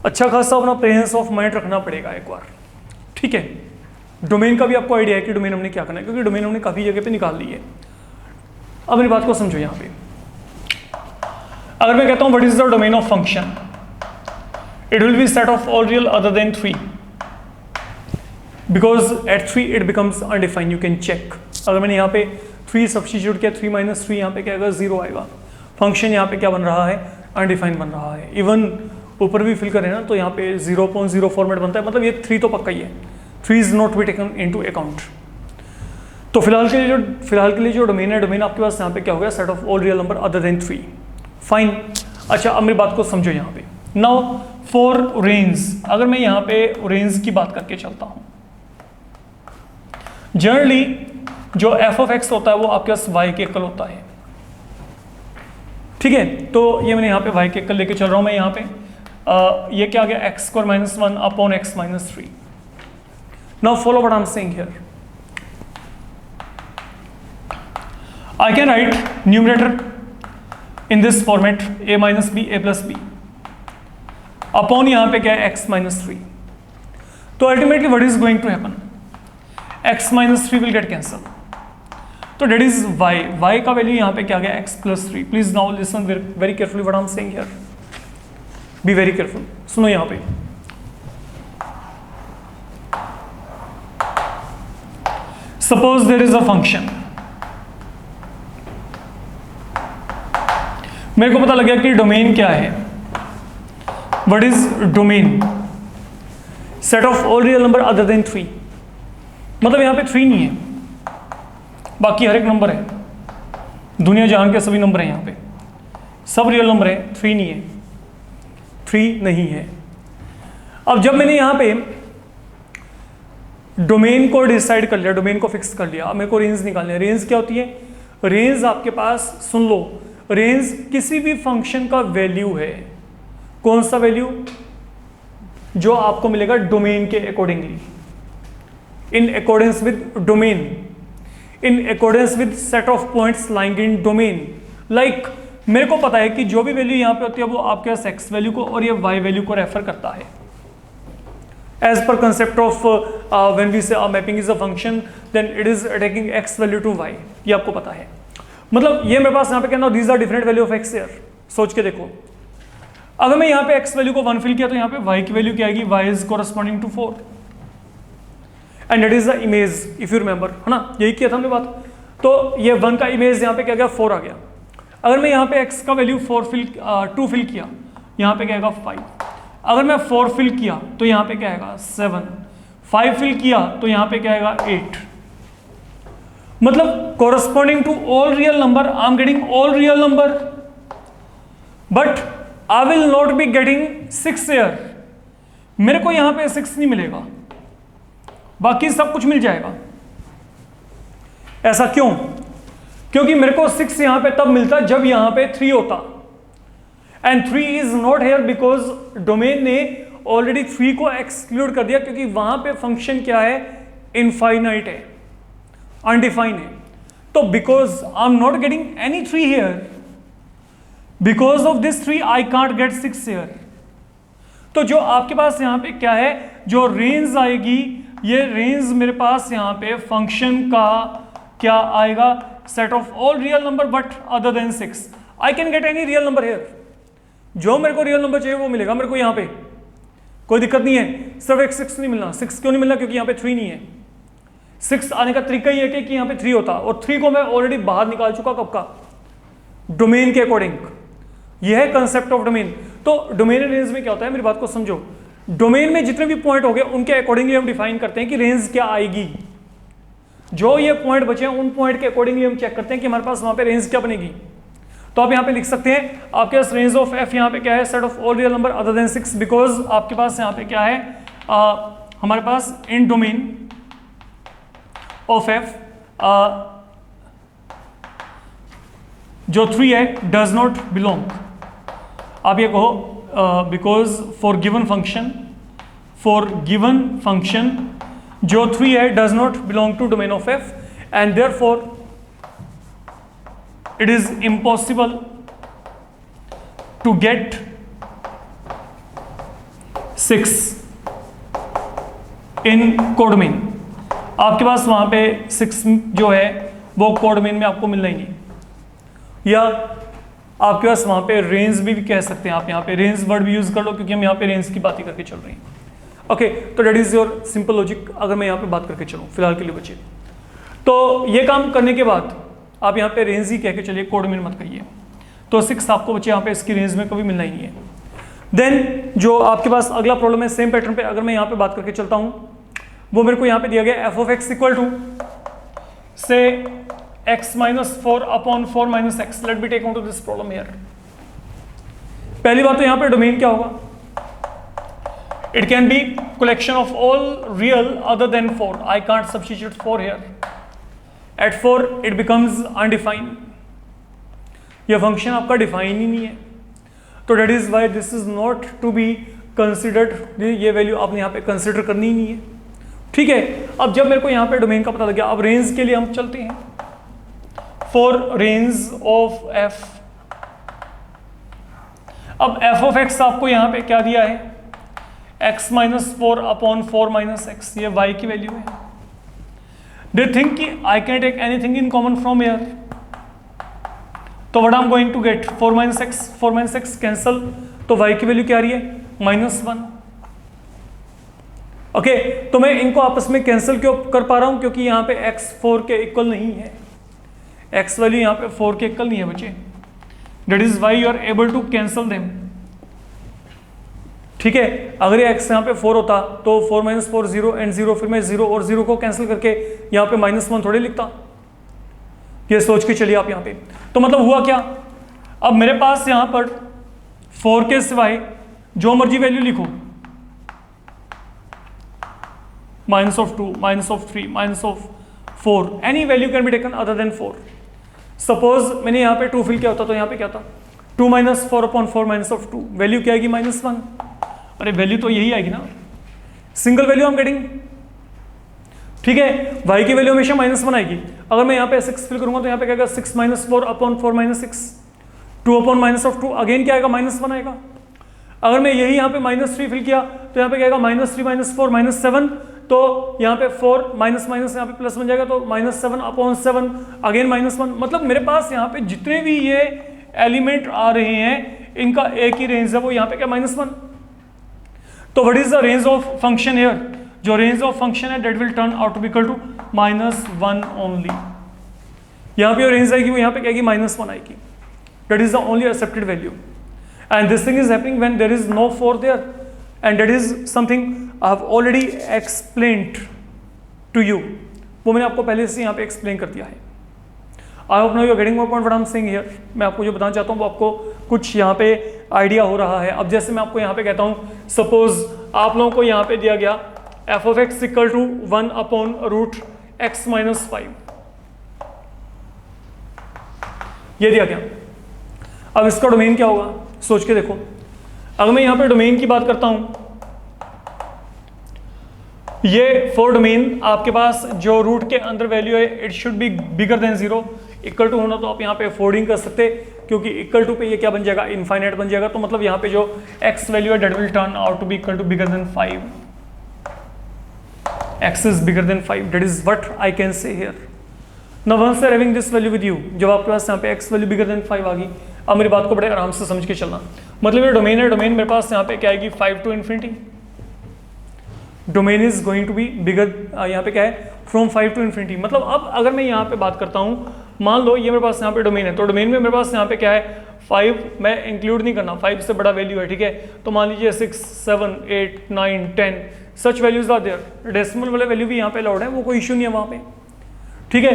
अच्छा खासा अपना प्रेजेंस ऑफ माइंड रखना पड़ेगा एक बार। ठीक है, डोमेन का भी आपको आइडिया है कि डोमेन हमने क्या करना है, क्योंकि डोमेन हमने काफ़ी जगह पे निकाल ली है। अब मेरी बात को समझो यहाँ पे, अगर मैं कहता हूँ what is the domain of function, it will be set of all real other than 3, because at 3 it becomes undefined, you can check. अगर मैंने यहाँ पे 3 सब्स्टिट्यूट किया, 3 - 3 यहाँ पे क्या आएगा 0 आएगा। फंक्शन यहाँ पे क्या बन रहा है, अनडिफाइंड बन रहा है। इवन ऊपर भी फिल करें ना तो यहाँ पे 0.0 फॉर्मेट बनता है, मतलब ये 3 तो पक्का ही है, 3 is not be taken into account. तो फिलहाल के लिए जो डोमेन है, डोमेन आपके पास यहाँ पे क्या हो गया, set of all real number other than 3। Fine. अच्छा अब मेरी बात को समझो यहाँ पे। नाउ फॉर रेंज, अगर मैं यहाँ पे रेंज की बात करके चलता हूँ, जनरली जो एफ ऑफ एक्स होता है वो आपके पास वाई के एकल होता है, ठीक है। तो ये मैंने यहाँ पे वाई के एकल लेके चल रहा हूँ मैं यहाँ पे, ये क्या आ गया, x square minus 1 upon x minus 3। Now follow what I am saying here, I can write numerator in this format a minus b a plus b upon यहाँ पे क्या है x minus 3। तो ultimately what is going to happen, x minus 3 will get cancelled, तो that is y का वैल्यू यहाँ पे क्या आ गया, x plus 3। Please now listen very carefully what I am saying here, be very careful, सुनो यहाँ पे। Suppose there is a function, मेरे को पता लग गया कि डोमेन क्या है, what is domain, set of all real number other than 3। मतलब यहाँ पे 3 नहीं है, बाकी हर एक नंबर है, दुनिया जहान के सभी नंबर हैं, यहाँ पे सब रियल नंबर है, 3 नहीं है, 3 नहीं है। अब जब मैंने यहाँ पे डोमेन को डिसाइड कर लिया, डोमेन को फिक्स कर लिया, अब मेरे को रेंज निकालनी है। रेंज क्या होती है, रेंज आपके पास, सुन लो, रेंज किसी भी फंक्शन का वैल्यू है। कौन सा वैल्यू, जो आपको मिलेगा डोमेन के accordingly, in accordance with domain, in accordance with set of points lying in domain. Like मेरे को पता है कि जो भी वैल्यू यहाँ पे होती है वो आपके पास एक्स वैल्यू को और ये वाई वैल्यू को रेफर करता है। As per concept of when we say mapping is a function then it is taking x value to y, ये आपको पता है। मतलब ये मेरे पास यहाँ पे कहना these are different value of x here. सोच के देखो, अगर मैं यहाँ पे एक्स वैल्यू को 1 फिल किया तो यहाँ पे वाई की वैल्यू क्या आएगी, y is corresponding to 4 and that is the image, if you remember, है ना, यही किया था हमने बात। तो ये 1 का इमेज यहाँ पे क्या गया, 4 आ गया। अगर मैं यहाँ पे x का वैल्यू 2 फिल किया, यहाँ पे क्या आएगा 5। अगर मैं 4 फिल किया तो यहाँ पे क्या आएगा 7, 5 फिल किया तो यहाँ पे क्या आएगा 8। मतलब corresponding to all real number I am getting all real number, but I will not be getting 6 here। मेरे को यहाँ पे 6 नहीं मिलेगा, बाकी सब कुछ मिल जाएगा। ऐसा क्यों, क्योंकि मेरे को 6 यहाँ पे तब मिलता जब यहाँ पे 3 होता, and 3 is not here because domain ने ऑलरेडी 3 को एक्सक्लूड कर दिया, क्योंकि वहां पे फंक्शन क्या है, इनफाइनाइट है, अनडिफाइन है। तो because I am not getting any 3 here, because of this 3 I can't get 6 here. तो जो आपके पास यहाँ पे क्या है, जो रेंज आएगी, ये रेंज मेरे पास यहाँ पे फंक्शन का क्या आएगा, set of all real number but other than 6। I can get any real number here, जो मेरे को रियल नंबर चाहिए वो मिलेगा मेरे को यहाँ पे, कोई दिक्कत नहीं है। सिर्फ एक 6 नहीं मिलना। 6 क्यों नहीं मिलना, क्योंकि यहाँ पे 3 नहीं है। 6 आने का तरीका ही है कि यहाँ पे 3 होता, और 3 को मैं ऑलरेडी बाहर निकाल चुका, कब का, डोमेन के अकॉर्डिंग। यह है कंसेप्ट ऑफ डोमेन। तो डोमेन एंड रेंज में क्या होता है, मेरी बात को समझो। डोमेन में जितने भी पॉइंट हो गए उनके अकॉर्डिंगली हम डिफाइन करते हैं कि रेंज क्या आएगी। जो ये पॉइंट बचे हैं उन पॉइंट के अकॉर्डिंगली हम चेक करते हैं कि हमारे पास वहां पे रेंज क्या बनेगी। तो आप यहाँ पे लिख सकते हैं, आपके पास रेंज ऑफ एफ यहाँ पे क्या है, set of all real number other then 6, because आपके पास यहाँ पे क्या है, हमारे पास इन डोमेन ऑफ एफ जो 3 है डज नॉट बिलोंग, आप ये कहो बिकॉज फॉर गिवन फंक्शन जो 3 है does not belong to domain of f, and therefore it is impossible to get 6 in codomain। आपके पास वहां पे 6 जो है वो कोडोमेन में आपको मिलना ही नहीं, या आपके पास वहां पे रेंज भी कह सकते हैं आप, यहाँ पे रेंज वर्ड भी यूज कर लो, क्योंकि हम यहाँ पे रेंज की बात ही करके चल रहे हैं। ओके, तो that is your simple logic. अगर मैं यहाँ पे बात करके चलूँ फिलहाल के लिए बच्चे, तो ये काम करने के बाद आप यहाँ पे रेंज ही कह के चलिए, कोडोमेन मत कहिए। तो 6 आपको बच्चे यहाँ पे इसकी रेंज में कभी मिलना ही नहीं है। देन जो आपके पास अगला प्रॉब्लम है सेम पैटर्न पे, अगर मैं यहाँ पे बात करके चलता हूँ, वो मेरे को यहाँ पे दिया गया f of x equal to से x minus 4 upon 4 minus x. Let me take on to this problem here. पहली बात तो यहाँ पे डोमेन क्या होगा? It can be collection of all real other than 4. I can't substitute 4 here. At 4 it becomes undefined. यह फंक्शन आपका डिफाइन ही नहीं है, तो that is why this is not to be considered. ये वैल्यू आपने यहाँ पे कंसिडर करनी ही नहीं है, ठीक है। अब जब मेरे को यहाँ पे डोमेन का पता लग गया, अब रेंज के लिए हम चलते हैं। फॉर रेंज ऑफ f, अब f ऑफ x आपको यहाँ पे क्या दिया है? x minus 4 upon 4 minus x, ये y की वैल्यू है। डू यू थिंक कि I can take anything in common from here? तो what I am going to get? 4 minus x cancel, तो y की वैल्यू क्या आ रही है? -1। ओके, तो मैं इनको आपस में कैंसिल क्यों कर पा रहा हूं? क्योंकि यहाँ पे x 4 के इक्वल नहीं है, x वैल्यू यहाँ पे 4 के इक्वल नहीं है बच्चे। That is why you are able to cancel them, ठीक है। अगर ये x यहाँ पे 4 होता तो 4 माइनस 4 0 एंड 0, फिर मैं 0 और 0 को कैंसिल करके यहाँ पे -1 थोड़े लिखता। ये सोच के चलिए आप यहाँ पे, तो मतलब हुआ क्या? अब मेरे पास यहाँ पर 4 के सिवाय जो मर्जी वैल्यू लिखो, -2, -3, -4, any value can be taken other than 4। Suppose मैंने यहाँ पे 2 फिल किया होता तो यहाँ पे क्या था? 2 माइनस 4 अपॉन 4 -2, वैल्यू क्या आएगी? -1। अरे वैल्यू तो यही आएगी ना, सिंगल वैल्यू हम गेटिंग, ठीक है। y की वैल्यू हमेशा -1 आएगी। अगर मैं यहाँ पे 6 फिल करूंगा तो यहाँ पे क्या आएगा? 6 माइनस 4 अपॉन 4 -6, 2 अपॉन -2, अगेन क्या आएगा? -1 आएगा। अगर मैं यही यहाँ पे -3 फिल किया तो यहाँ पे क्या आएगा? -3 -4 -7, तो यहाँ पे 4 माइनस यहाँ पे प्लस बन जाएगा, तो -7 अपॉन 7, अगेन -1। मतलब मेरे पास यहाँ पे जितने भी ये एलिमेंट आ रहे हैं इनका एक ही रेंज है, वो यहाँ पे क्या? -1। तो what is the range of function here? जो रेंज ऑफ फंक्शन है that will turn out to be equal to -1 only. यहाँ पे रेंज आएगी, वो यहाँ पे क्या आएगी? -1 आएगी। That is the only accepted value, and this thing is happening when there is no 4 there, and that is something I have already explained to you. वो मैंने आपको पहले से यहाँ पे एक्सप्लेन कर दिया है। I hope now you are getting my point what I am saying here. मैं आपको जो बताना चाहता हूँ वो आपको कुछ यहाँ पे आइडिया हो रहा है। अब जैसे मैं आपको यहाँ पे कहता हूँ, सपोज आप लोगों को यहाँ पे दिया गया f of x equal to 1 upon root x minus 5, ये दिया गया। अब इसका डोमेन क्या होगा? सोच के देखो। अगर मैं यहाँ पे डोमेन की बात करता हूँ, ये फॉर डोमेन आपके पास जो रूट के अंदर वैल्यू है it should be bigger than 0। Equal to होना तो आप यहाँ पे अफोर्डिंग कर सकते, क्योंकि इक्वल टू पे ये क्या बन जाएगा? इनफाइनाइट बन जाएगा। तो मतलब यहाँ पे जो x वैल्यू है that will turn out to be equal to bigger than 5। x is bigger than 5, that is what I can say here. Now once they're having this value with you, जब आपके पास यहाँ पे x वैल्यू बिगर देन 5 आ गई, अब मेरी बात को बड़े आराम से समझ के चलना। मतलब ये डोमेन है, डोमेन मेरे पास यहाँ पे क्या आएगी? 5 to infinity। Domain is going to be bigger, यहाँ पे क्या है? From 5 to infinity। मतलब अब अगर मैं यहाँ पे बात करता हूँ, मान लो ये मेरे पास यहाँ पे डोमेन है, तो डोमेन में मेरे पास यहाँ पे क्या है? 5 मैं इंक्लूड नहीं करना, 5 से बड़ा वैल्यू है, ठीक है। तो मान लीजिए 6, 7, 8, 9, 10 such values are there. Decimal वाले वैल्यू भी यहाँ पे अलाउड है, वो कोई इशू नहीं है वहाँ पे, ठीक है।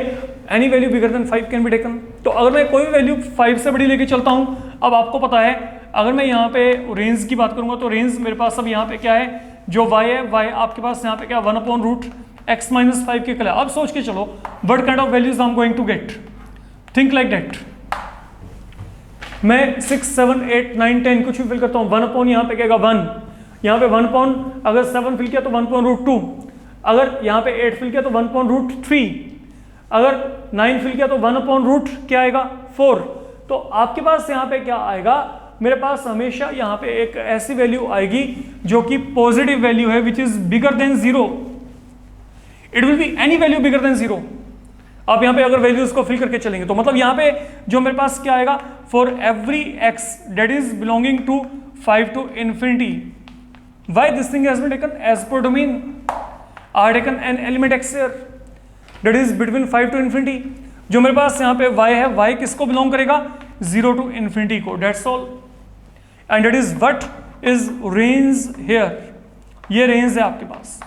Any value bigger than 5 can be taken. तो अगर मैं कोई वैल्यू 5 से बड़ी लेके चलता हूँ, अब आपको पता है अगर मैं यहाँ पे रेंज की बात करूँगा तो रेंज मेरे पास अब यहाँ पे क्या है? जो y है, y आपके पास यहाँ पे क्या? 1 अपॉन रूट x माइनस 5 के कल है। अब सोच के चलो what kind of values I am going to get, think like that. मैं 6, 7, 8, 9, 10 कुछ भी फिल करता हूँ, 1 अपॉन यहाँ पे क्या 1, यहाँ पे 1 अपॉन, अगर 7 फिल किया तो 1 अपॉन रूट 2, अगर यहाँ पे 8 फिल किया तो 1 अपॉन रूट 3, अगर 9 फिल किया तो 1 अपॉन रूट क्या आएगा? 4। तो आपके पास यहाँ पे क्या आएगा? मेरे पास हमेशा यहाँ पे एक ऐसी वैल्यू आएगी जो कि पॉजिटिव वैल्यू है, which is bigger than 0। It will B any value bigger than 0। आप यहाँ पे अगर वैल्यूज को फिल करके चलेंगे तो मतलब यहाँ पे जो मेरे पास क्या आएगा? For every x that is belonging to 5 to infinity, why this thing has been taken as per domain? I have taken an element x here that is between 5 to infinity। जो मेरे पास यहाँ पे y है, y किसको बिलोंग करेगा? 0 to infinity को, that's all। and that is what is range here, ये रेंज है आपके पास।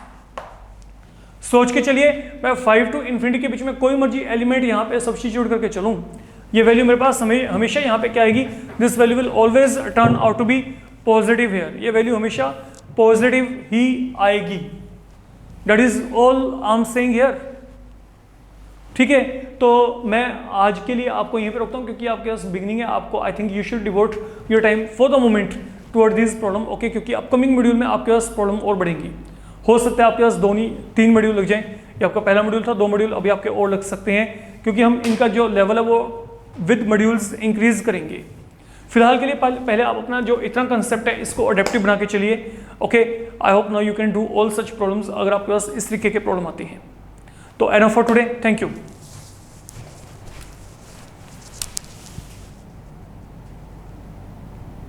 सोच के चलिए मैं 5 टू इन्फिनिटी के बीच में कोई मर्जी एलिमेंट यहाँ पे सब्स्टिट्यूट करके चलूँ, ये वैल्यू मेरे पास हमेशा यहाँ पे क्या आएगी, this value will always turn out to be positive here, ये वैल्यू हमेशा पॉजिटिव ही आएगी। That is all I am saying here. ठीक है, तो मैं आज के लिए आपको यहीं पे रोकता हूँ क्योंकि आपके पास बिगनिंग है, आपको I think you should devote your time for the moment toward this problem, okay, क्योंकि अपकमिंग मॉड्यूल में आपके पास प्रॉब्लम और बढ़ेंगी। हो सकता है आपके पास 3 मॉड्यूल लग जाएं, ये आपका पहला मॉड्यूल था, 2 मॉड्यूल अभी आपके और लग सकते हैं क्योंकि हम इनका जो लेवल है वो विद मॉड्यूल्स इंक्रीज करेंगे। फिलहाल के लिए पहले आप अपना जो इतना कंसेप्ट है इसको अडेप्टिव बना के चलिए, okay. I hope now you can do all such problems अगर आपके पास इस तरीके के प्रॉब्लम आती हैं। तो enough for today, thank you.